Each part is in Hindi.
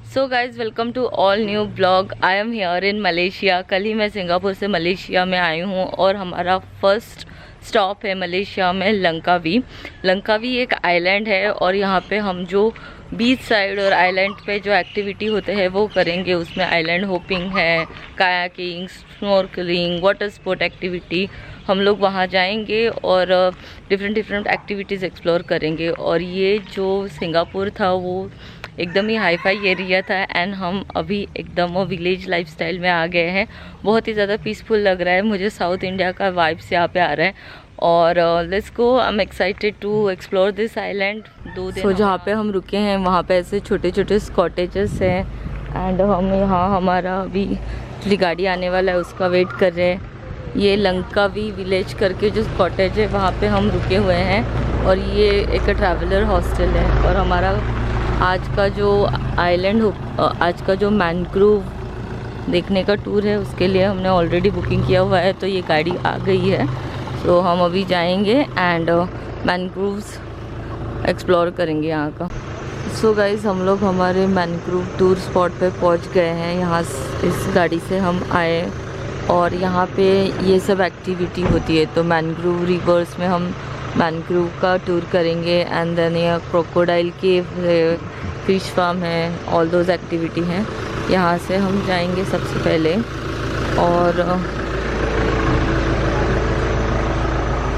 So guys welcome to all new blog. I am here in Malaysia. कल ही मैं सिंगापुर से मलेशिया में आई हूँ और हमारा फर्स्ट स्टॉप है मलेशिया में लंकावी। लंकावी एक आइलैंड है और यहाँ पे हम जो बीच साइड और आइलैंड पे जो एक्टिविटी होते हैं वो करेंगे। उसमें आइलैंड होपिंग है, kayaking, snorkelling, water sport activity. हम लोग वहाँ जाएंगे और डिफरेंट एक्टिविटीज़ एक्सप्लोर करेंगे। और ये जो सिंगापुर था वो एकदम ही हाई फाई एरिया था एंड हम अभी एकदम विलेज लाइफस्टाइल में आ गए हैं। बहुत ही ज़्यादा पीसफुल लग रहा है, मुझे साउथ इंडिया का वाइब्स यहाँ पे आ रहा है। और let's go, I am excited to explore this island. 2 दिन जहाँ पे हम रुके हैं वहाँ पे ऐसे छोटे छोटे कॉटेजेस हैं एंड हम यहाँ हमारा अभी गाड़ी आने वाला है उसका वेट कर रहे हैं। ये लंकावी विलेज करके जो कॉटेज है वहाँ पे हम रुके हुए हैं और ये एक ट्रैवलर हॉस्टल है। और हमारा आज का जो आइलैंड आज का जो मैनग्रोव देखने का टूर है उसके लिए हमने ऑलरेडी बुकिंग किया हुआ है। तो ये गाड़ी आ गई है, तो हम अभी जाएंगे एंड मैनग्रोव्स एक्सप्लोर करेंगे यहाँ का। सो गाइज़ हम लोग हमारे मैनग्रोव टूर स्पॉट पे पहुँच गए हैं। यहाँ इस गाड़ी से हम आए और यहाँ पे ये सब एक्टिविटी होती है। तो मैनग्रोव रिवर्स में हम मैनग्रोव का टूर करेंगे एंड देन ये क्रोकोडाइल केव है, फिश फार्म है, ऑल दोज एक्टिविटी हैं। यहाँ से हम जाएंगे सबसे पहले। और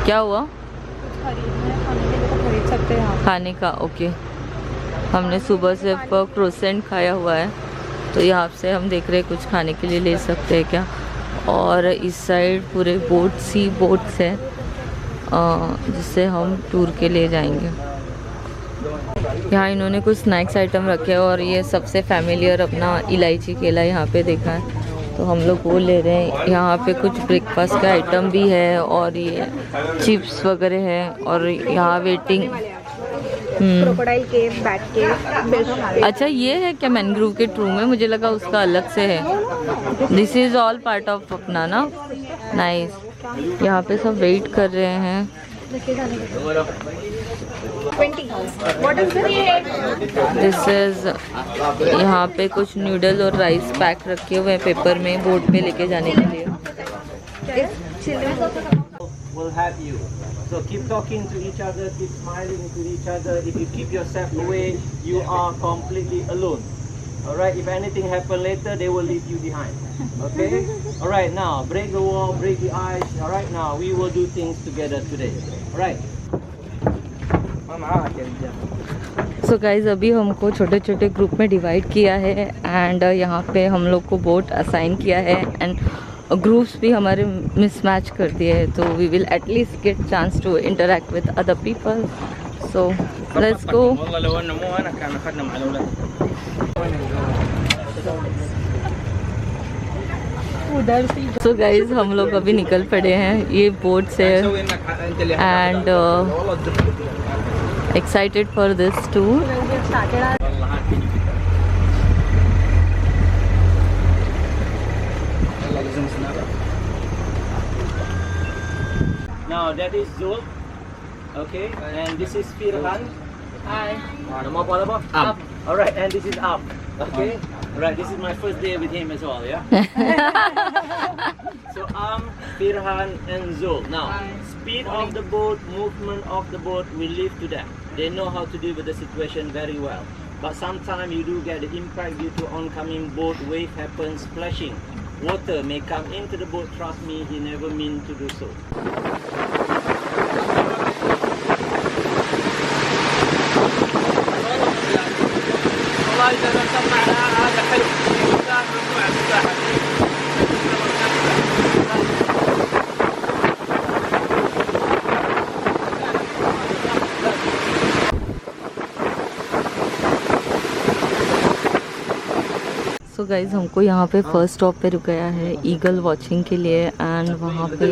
क्या हुआ? खरीद सकते हैं खाने का। ओके, हमने सुबह से क्रोसेंट खाया हुआ है तो यहाँ से हम देख रहे हैं कुछ खाने के लिए ले सकते हैं क्या। और इस साइड पूरे सी बोट्स है जिससे हम टूर के लिए जाएंगे। यहाँ इन्होंने कुछ स्नैक्स आइटम रखे हैं और ये सबसे फैमिलियर अपना इलायची केला यहाँ पे देखा है तो हम लोग वो ले रहे हैं। यहाँ पे कुछ ब्रेकफास्ट का आइटम भी है और ये चिप्स वगैरह है। और यहाँ वेटिंग क्रोकोडाइल केव, बैट केव। अच्छा, ये है क्या मैनग्रोव के टूर में? मुझे लगा उसका अलग से है। This is all part of अपना ना। नाइस। यहाँ पे सब वेट कर रहे हैं। दिस इज, यहाँ पे कुछ नूडल और राइस पैक रखे हुए हैं पेपर में बोट पे लेके जाने के लिए। Will have you. So keep talking to each other, keep smiling to each other. If you keep yourself away, you are completely alone. Alright, if anything happen later, they will leave you behind. Okay? Alright, now break the wall, break the ice. Alright, now we will do things together today. Alright. So guys अभी हमको छोटे छोटे ग्रुप में डिवाइड किया है एंड यहाँ पे हम लोग को बोट असाइन किया है एंड ग्रुप्स भी हमारे मिसमैच कर दिए हैं। तो we will at least get chance to interact with other people. So let's go. So guys हम लोग अभी निकल पड़े हैं। ये बोट से and excited for this tour. Now that is Zul. Okay, and this is Firhan. Hi. Nama apa nama? Up. Alright, and this is Up. Okay. Alright, this is my first day with him as well. Yeah. So Firhan and Zul. Now, speed of the boat, movement of the boat, we leave to them. They know how to deal with the situation very well. But sometimes you do get the impact due to oncoming boat. Wave happens, splashing. Water may come into the boat. Trust me, he never meant to do so. So guys हमको यहाँ पे फर्स्ट स्टॉप पे रुकाया है ईगल वॉचिंग के लिए एंड वहाँ पे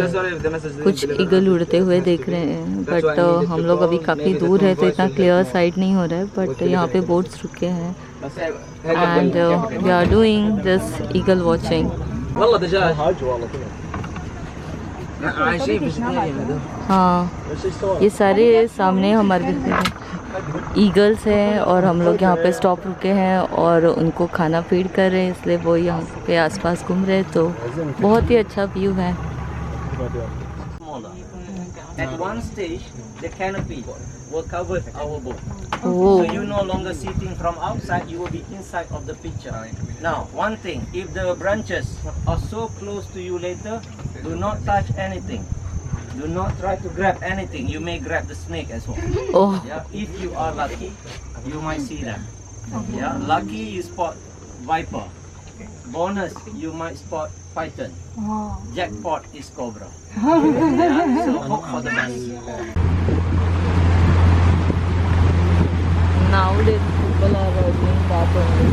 कुछ ईगल उड़ते हुए देख रहे हैं। बट हम लोग अभी काफ़ी दूर है तो इतना क्लियर साइट नहीं हो रहा है। बट यहाँ पे बोट्स रुके हैं and we are doing this eagle watching. हाँ, ये सारे सामने हमारे ईगल्स हैं और हम लोग यहाँ पे स्टॉप रुके हैं और उनको खाना फीड कर रहे हैं, इसलिए वो यहाँ पे आसपास घूम रहे हैं। तो बहुत ही अच्छा व्यू है। At one stage, the canopy will cover our boat. Oh. So you no longer sitting from outside, you will be inside of the picture. Now, one thing, if the branches are so close to you later, do not touch anything. Do not try to grab anything. You may grab the snake as well. Oh. Yeah, if you are lucky, you might see them. Yeah, lucky you spot viper. Bonus, you might spot python. Jackpot is cobra. Yeah, so hope for the best. Nowadays people are doing that only.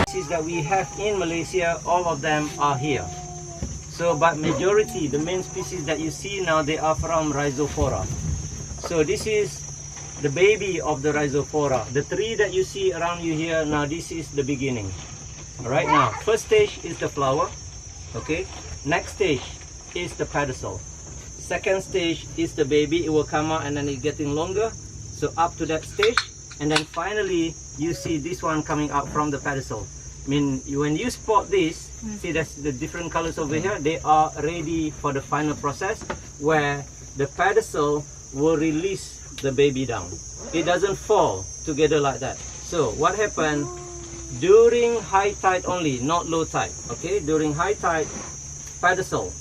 Species that we have in Malaysia, all of them are here. So, but majority, the main species that you see now, they are from Rhizophora. So this is the baby of the Rhizophora. The tree that you see around you here, now this is the beginning. Alright, now, first stage is the flower. Okay, next stage is the pedicel. Second stage is the baby, it will come out and then it's getting longer. So up to that stage, and then finally you see this one coming out from the pedicel. I mean, when you spot this, see that's the different colors over here, they are ready for the final process where the pedicel will release the baby down. It doesn't fall together like that. So what happened during high tide only, not low tide. Okay, during high tide, pedicel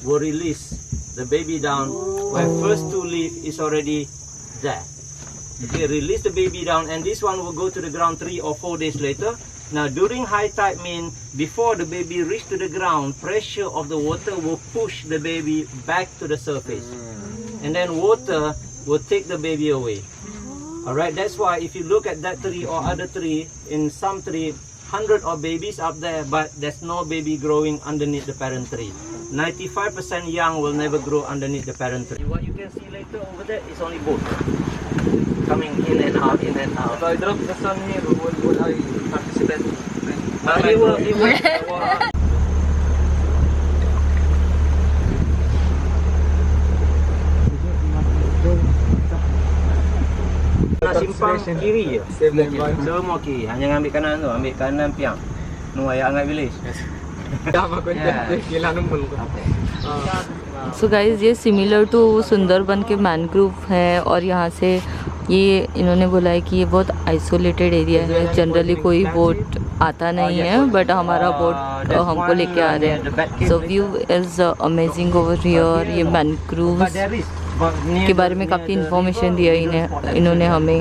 will release the baby down where first two leaf is already there. Okay, release the baby down, and this one will go to the ground 3 or 4 days later. Now during high tide mean before the baby reach to the ground, pressure of the water will push the baby back to the surface, and then water will take the baby away. Alright, that's why if you look at that tree or other tree, in some tree, 100 of babies up there, but there's no baby growing underneath the parent tree. 95% young will never grow underneath the parent tree. What you can see later over there is only boat coming in and out, in and out. If I drop the sun here, will I participate? It will. Nak simpang kiri je. Semua kiri. Hanya ambil kanan tu. Ambil kanan piang. Nu ayah angat village. So guys ये सिमिलर टू सुंदरबन के मैनग्रोव है और यहाँ से ये इन्होंने बोला है कि ये बहुत आइसोलेटेड एरिया है, जनरली कोई बोट आता नहीं है, बट हमारा बोट हमको लेके आ रहे हैं। सो view is amazing over here. ये मैनग्रोव के बारे में काफ़ी इंफॉर्मेशन दिया इन्होंने हमें।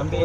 ambil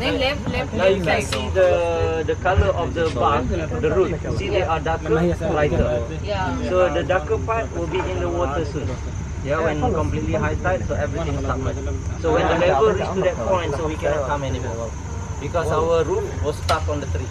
नहीं left Now you can see the color of the bark, the root. See they are darker, lighter. So the darker part will be in the water soon. Yeah, when completely high tide, so everything submerged. So when the level reach to that point, so we cannot come anymore because our roof was stuck on the tree.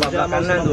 Sebelah kanan tu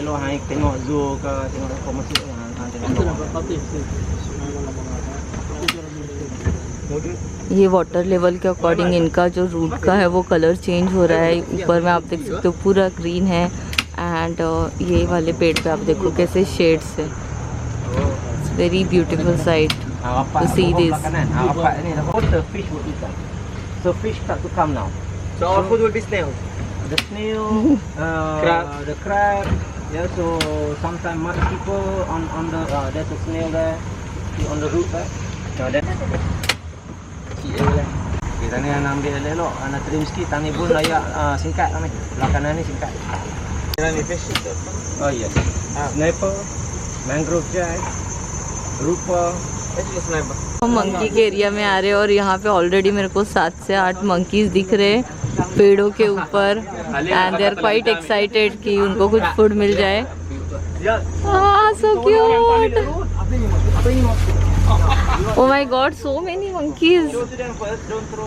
elok hang tengok zoo ke tengok informasi ये वाटर लेवल के अकॉर्डिंग इनका जो रूट का है वो कलर चेंज हो रहा है। ऊपर में आप देख सकते हो पूरा ग्रीन है, एंड ये वाले पेड़ पे आप देखो कैसे शेड्स है। It's very beautiful sight to see this. Water fish will eat them. So fish start to come now. So our food will be snails. The snail, the crab. Yeah, so sometimes mud people on the there's a snail there, see on the root there. So that. Kita ni nak ambil elok, nak trim sikit, tani pun layak singkat lah ni. Belah kanan ni singkat. Ini fish. Oh iya. Sniper, mangrove jay, rupa. Sniper. हम मंकी के एरिया में आ रहे हैं और यहाँ पे ऑलरेडी मेरे को 7 से 8 मंकीज दिख रहे हैं पेड़ों के ऊपर, and they are quite excited कि उनको कुछ फूड मिल जाए। So cute. Oh my god, so many monkeys. Go to them first, don't throw.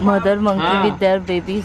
Mother monkey with their babies.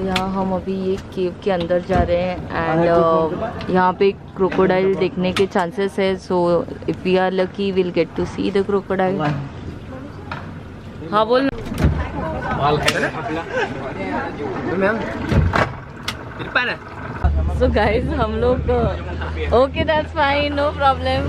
यहाँ हम अभी ये केव के अंदर जा रहे हैं एंड यहाँ पे क्रोकोडाइल देखने के चांसेस है. So if we are lucky will get to see the crocodile. हाँ बोल. सो गाइस हम लोग okay that's fine no problem.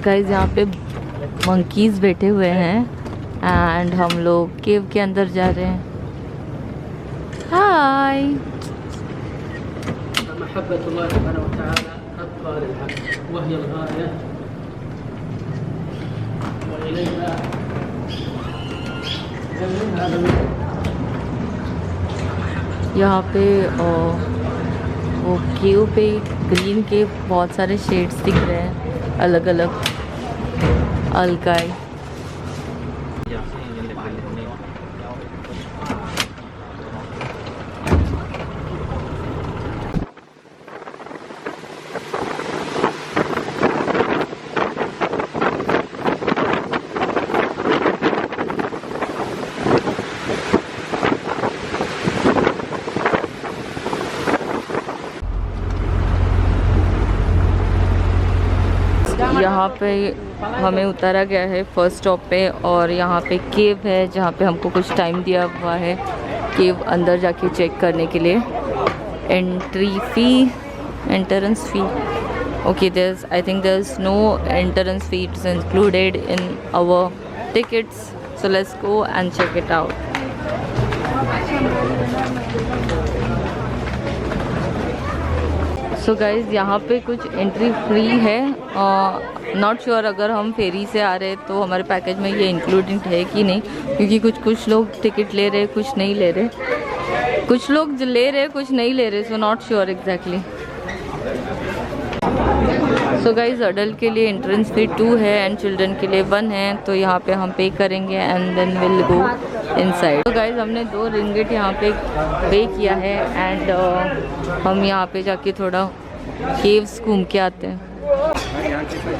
Guys यहाँ पे मंकीज बैठे हुए हैं एंड हम लोग केव के अंदर जा रहे हैं. हाय. यहाँ पे वो केव पे ग्रीन के बहुत सारे शेड्स दिख रहे हैं अलग अलग अलकाई. यहाँ पे हमें उतारा गया है फर्स्ट स्टॉप पे और यहाँ पे केव है जहाँ पे हमको कुछ टाइम दिया हुआ है केव अंदर जाके चेक करने के लिए. Entrance fee okay there's I think there's no entrance fee. It's included in our tickets, so let's go and check it out. So guys यहाँ पे कुछ एंट्री फ्री है. नॉट श्योर अगर हम फेरी से आ रहे तो हमारे पैकेज में ये इंक्लूडेड है कि नहीं, क्योंकि कुछ लोग टिकट ले रहे कुछ नहीं ले रहे. कुछ लोग ले रहे कुछ नहीं ले रहे. So not sure exactly. So guys adult के लिए एंट्रेंस फी 2 है एंड चिल्ड्रन के लिए 1 है. तो यहाँ पे हम पे करेंगे and then will go inside. तो गाइज़ हमने 2 रिंगिट यहाँ पे पे किया है एंड हम यहाँ पे जाके थोड़ा केव्स घूम के आते हैं.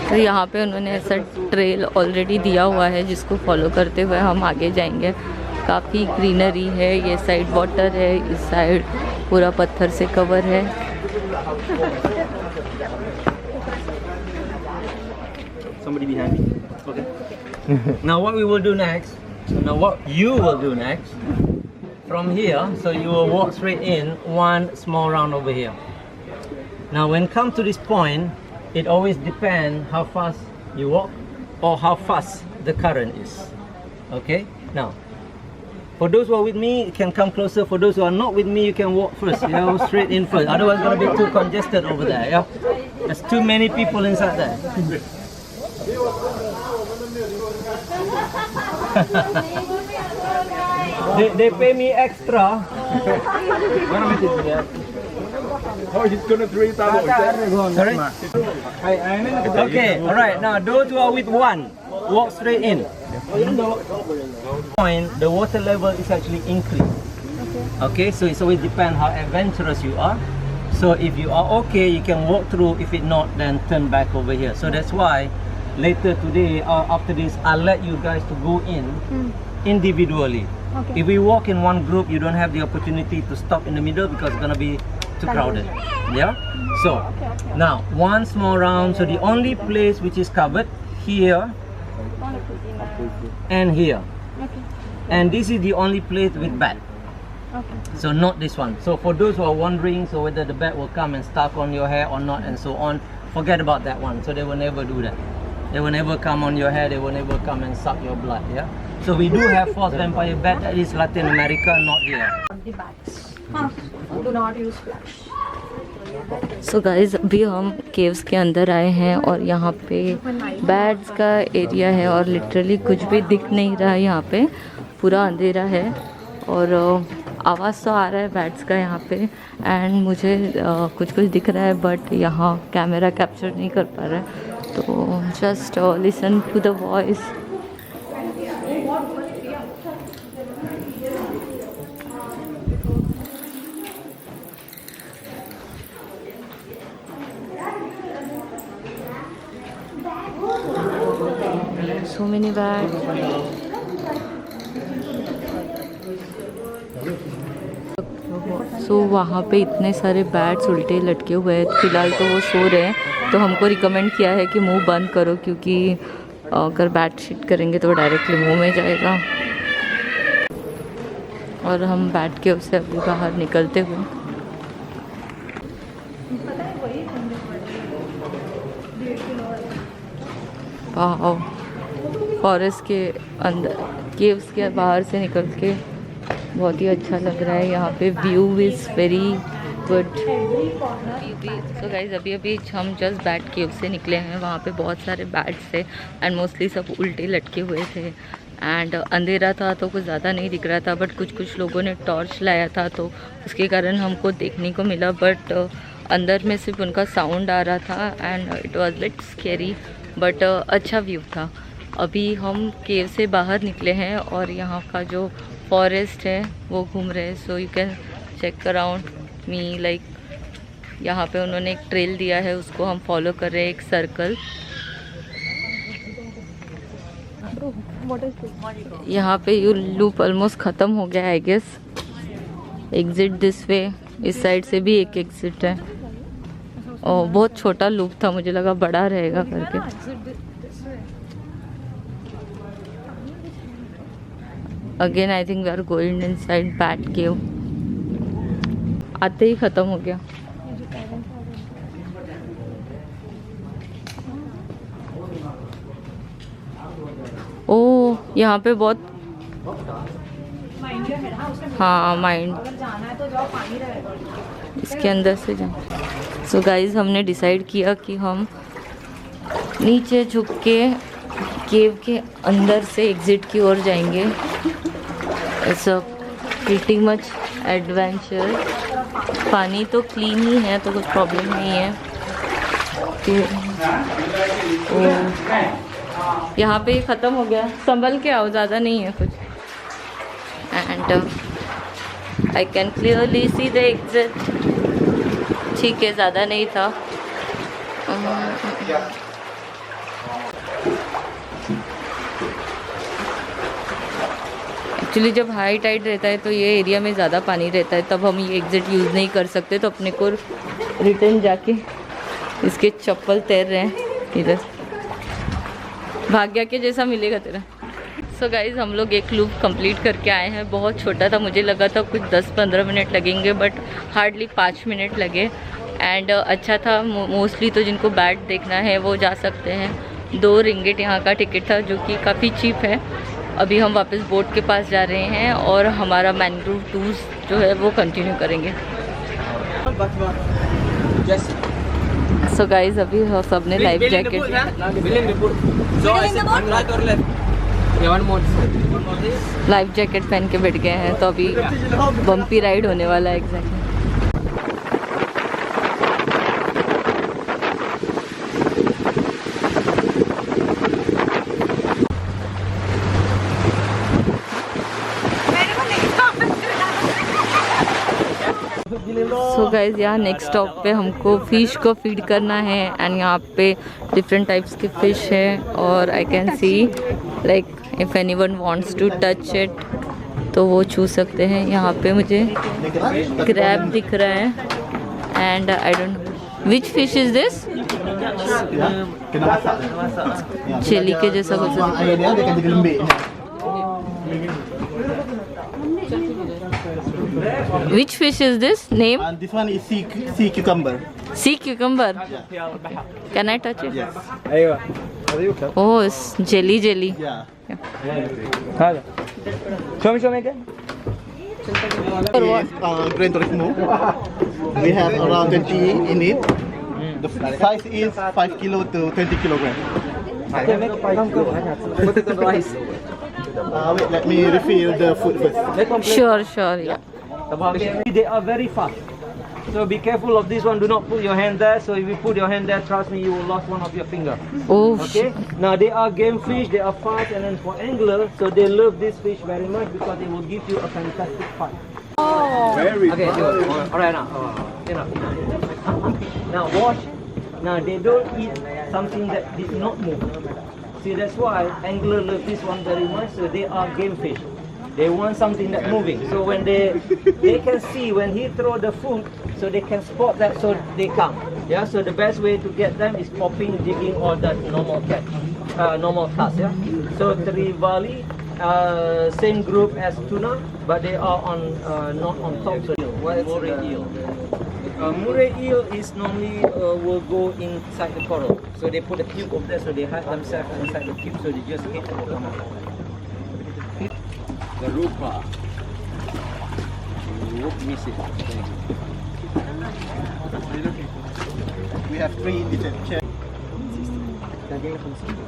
तो यहाँ पे उन्होंने ऐसा ट्रेल ऑलरेडी दिया हुआ है जिसको फॉलो करते हुए हम आगे जाएंगे. काफ़ी ग्रीनरी है. ये साइड वाटर है, इस साइड पूरा पत्थर से कवर है. Somebody behind me. Okay. Now what we will do next, what you will do next, from here, so you will walk straight in, one small round over here. Now when come to this point, it always depends how fast you walk or how fast the current is. Okay? Now, For those who are with me, you can come closer. For those who are not with me, you can walk first. Straight in first. Otherwise, it's gonna be too congested over there. Yeah, there's too many people inside there. they pay me extra. Oh, he's gonna drink that. Sorry? Okay, alright. Now, those who are with one, walk straight in. The water level is actually increased. Okay, so it always depends how adventurous you are. So if you are okay, you can walk through. If it not, then turn back over here. So that's why later today, after this, I'll let you guys to go in individually. Okay. If we walk in one group, you don't have the opportunity to stop in the middle because it's gonna be too crowded. Yeah. So now one small round. So the only place which is covered here and here, and this is the only place with bat. So not this one. So for those who are wondering, so whether the bat will come and stuck on your hair or not, and so on, forget about that one. So they will never do that. They will never come on your hair. They will never come and suck your blood. Yeah. So we do have false vampire bat. That is Latin America, not here. The bats. Do not use flash. So guys अभी हम केव्स के अंदर आए हैं और यहाँ पे बैट्स का एरिया है और लिटरली कुछ भी दिख नहीं रहा है। यहाँ पे पूरा अंधेरा है और आवाज़ तो आ रहा है बैट्स का यहाँ पे, एंड मुझे कुछ दिख रहा है बट यहाँ कैमरा कैप्चर नहीं कर पा रहा है। तो just listen to the voice. So many bats. सो वहाँ पे इतने सारे बैट्स उल्टे लटके हुए हैं। फिलहाल तो वो सो रहे हैं, तो हमको रिकमेंड किया है कि मुंह बंद करो, क्योंकि अगर बैट शिट करेंगे तो डायरेक्टली मुंह में जाएगा। और हम बैट के उससे अभी बाहर निकलते हुए फॉरेस्ट के अंदर केव्स के बाहर से निकल के बहुत ही अच्छा लग रहा है। यहाँ पे view is very good. So guys अभी हम जस्ट बैट केव से निकले हैं। वहाँ पे बहुत सारे बैट्स थे एंड मोस्टली सब उल्टे लटके हुए थे एंड अंधेरा था तो कुछ ज़्यादा नहीं दिख रहा था, बट कुछ लोगों ने टॉर्च लाया था तो उसके कारण हमको देखने को मिला, बट अंदर में सिर्फ उनका साउंड आ रहा था and it was lit scary, but अच्छा व्यू था। अभी हम केव से बाहर निकले हैं और यहाँ का जो फॉरेस्ट है वो घूम रहे हैं। So you can check around me, like यहाँ पे उन्होंने एक ट्रेल दिया है, उसको हम फॉलो कर रहे हैं, एक सर्कल। यहाँ पे यू लूप ऑलमोस्ट ख़त्म हो गया I guess. Exit this way, इस साइड से भी एक एग्जिट है। और बहुत छोटा लूप था, मुझे लगा बड़ा रहेगा करके। Again I think we are going inside bat cave. आते ही ख़त्म हो गया। ओह यहाँ पे बहुत, हाँ माइंड, इसके अंदर से जाए। सो गाइज हमने डिसाइड किया कि हम नीचे झुक के केव के अंदर से एग्जिट की ओर जाएंगे। It's a pretty much adventure. पानी तो क्लीन ही है तो कुछ प्रॉब्लम नहीं है। यहाँ पे ख़त्म हो गया, संभल के आओ, ज़्यादा नहीं है कुछ। And I can clearly see the exit. ठीक है, ज़्यादा नहीं था। एक्चुअली जब हाई टाइड रहता है तो ये एरिया में ज़्यादा पानी रहता है, तब हम ये एग्जिट यूज़ नहीं कर सकते, तो अपने को रिटर्न जाके इसके चप्पल तैर रहे हैं इधर। भाग्य के जैसा मिलेगा तेरा। सो गाइज़ हम लोग एक लूप कंप्लीट करके आए हैं। बहुत छोटा था, मुझे लगा था कुछ 10-15 मिनट लगेंगे, बट हार्डली 5 मिनट लगे एंड अच्छा था। मोस्टली तो जिनको बैट देखना है वो जा सकते हैं। 2 रिंगिट यहाँ का टिकट था, जो कि काफ़ी चीप है। अभी हम वापस बोट के पास जा रहे हैं और हमारा मैंग्रोव टूर्स जो है वो कंटिन्यू करेंगे। सो गाइज अभी सबने लाइफ जैकेट पहन के बैठ गए हैं, तो अभी बम्पी राइड होने वाला है एग्जैक्टली। सो गाइज यहाँ नेक्स्ट स्टॉप पे हमको फ़िश को फीड करना है एंड यहाँ पे डिफरेंट टाइप्स के फ़िश है और I can see like if anyone wants to touch it तो वो छू सकते हैं। यहाँ पे मुझे क्रैब दिख रहा है and I don't which fish is this, chilli के जैसा कुछ। Which fish is this? Name? This one is sea cucumber. Sea cucumber. Yeah. Can I touch it? Yes. Oh, it's jelly. Yeah. Show me again. Gran Turismo. We have around 20 in it. The size is 5 kilo to 20 kilogram. Put it on rice. Wait, let me refill the food first. Sure, yeah. They are very fast. So be careful of this one. Do not put your hand there. So if you put your hand there, trust me, you will lose one of your finger. Oh, Okay. Now they are game fish. They are fast, and then for angler, so they love this fish very much because it will give you a fantastic fight. Okay. All right now. Now wash. Now they don't eat something that did not move. See, that's why angler love this one very much. So they are game fish. They want something that's moving. So when they can see when he throw the food, so they can spot that, so they come. Yeah. So the best way to get them is popping, jigging, or that normal catch, normal cast. Yeah. So trevally, same group as tuna, but they are on not on top. So moray eel. Moray eel is normally will go inside the coral. So they put a cube over there, so they hide themselves inside the cube, so they just hit and come out. The rupa. Miss it. We have 3 different chairs. There, you can see the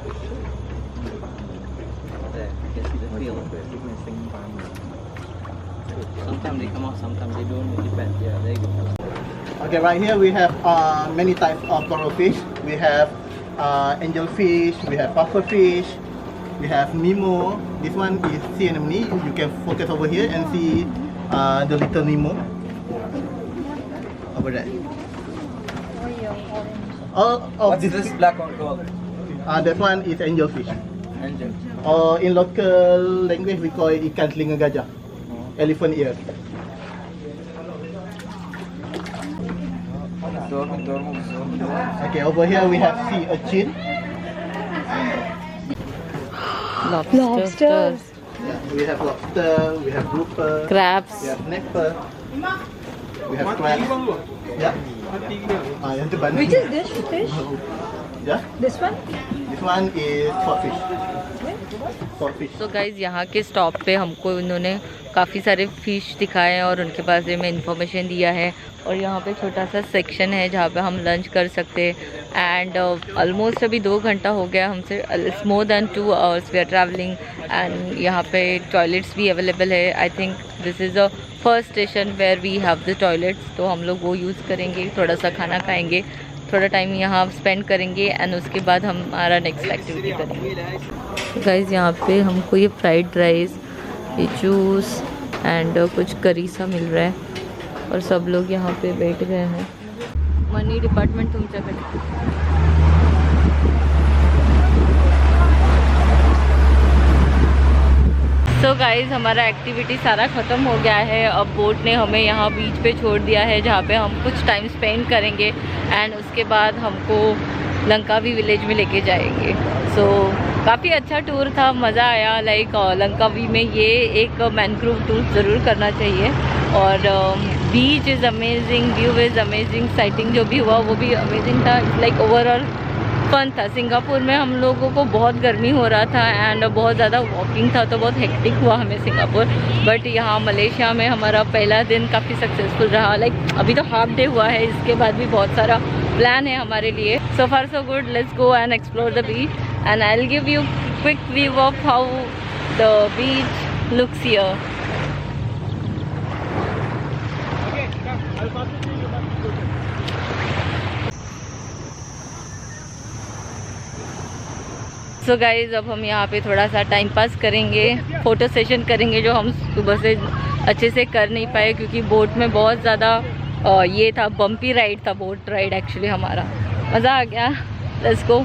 tail. Sometimes they come out, sometimes they don't. It depends. Yeah, there you go. Okay, right here we have many types of coral fish. We have angelfish, we have pufferfish, we have Nemo. This one is sea anemone. You can focus over here and see the little Nemo over there. All of this black one called? that one is angelfish. Angel. Or in local language we call it ikan telinga gajah, elephant ear. Okay, over here we have sea urchin. Lobsters. Yeah, we have lobster, we have grouper, Crabs. we have snapper, we have crab. Yeah. Yang tu bantu. Which is this fish? Yeah. This one? This one is swordfish. Swordfish. तो गाइज़ यहाँ के स्टॉप पे हमको उन्होंने काफ़ी सारे फ़िश दिखाए और उनके बारे में इंफॉर्मेशन दिया है और यहाँ पे छोटा सा सेक्शन है जहाँ पे हम लंच कर सकते हैं एंड ऑलमोस्ट अभी 2 घंटा हो गया हमसे, it's more than 2 hours we are travelling and यहाँ पे टॉयलेट्स भी अवेलेबल है। I think this is the first station where we have the toilets, तो हम लोग वो यूज़ करेंगे, थोड़ा सा खाना खाएँगे, थोड़ा टाइम यहाँ स्पेंड करेंगे एंड उसके बाद हम हमारा नेक्स्ट एक्टिविटी करेंगे। गाइज़ यहाँ पे हमको ये फ्राइड राइस, ये जूस एंड कुछ करी सा मिल रहा है और सब लोग यहाँ पे बैठ गए हैं। मनी डिपार्टमेंट तुमच्याकडे। सो गाइज़ हमारा एक्टिविटी सारा ख़त्म हो गया है। अब बोट ने हमें यहाँ बीच पे छोड़ दिया है जहाँ पे हम कुछ टाइम स्पेंड करेंगे एंड उसके बाद हमको लंकावी विलेज में लेके जाएंगे। सो काफ़ी अच्छा टूर था, मज़ा आया। लाइक लंकावी में ये एक मैनग्रोव टूर ज़रूर करना चाहिए और beach is amazing, view is amazing, sighting जो भी हुआ वो भी अमेजिंग था। लाइक ओवरऑल फन था। सिंगापुर में हम लोगों को बहुत गर्मी हो रहा था एंड बहुत ज़्यादा वॉकिंग था, तो बहुत हेक्टिक हुआ हमें सिंगापुर। बट यहाँ मलेशिया में हमारा पहला दिन काफ़ी सक्सेसफुल रहा। लाइक अभी तो हाफ डे हुआ है, इसके बाद भी बहुत सारा प्लान है हमारे लिए। So far so good, let's go and explore the beach and I will give you quick view of how the beach looks here. So guys अब हम यहाँ पे थोड़ा सा टाइम पास करेंगे, फ़ोटो सेशन करेंगे जो हम सुबह से अच्छे से कर नहीं पाए क्योंकि बोट में बहुत ज़्यादा ये था, बम्पी राइड था बोट राइड एक्चुअली हमारा। मज़ा आ गया, लेट्स गो।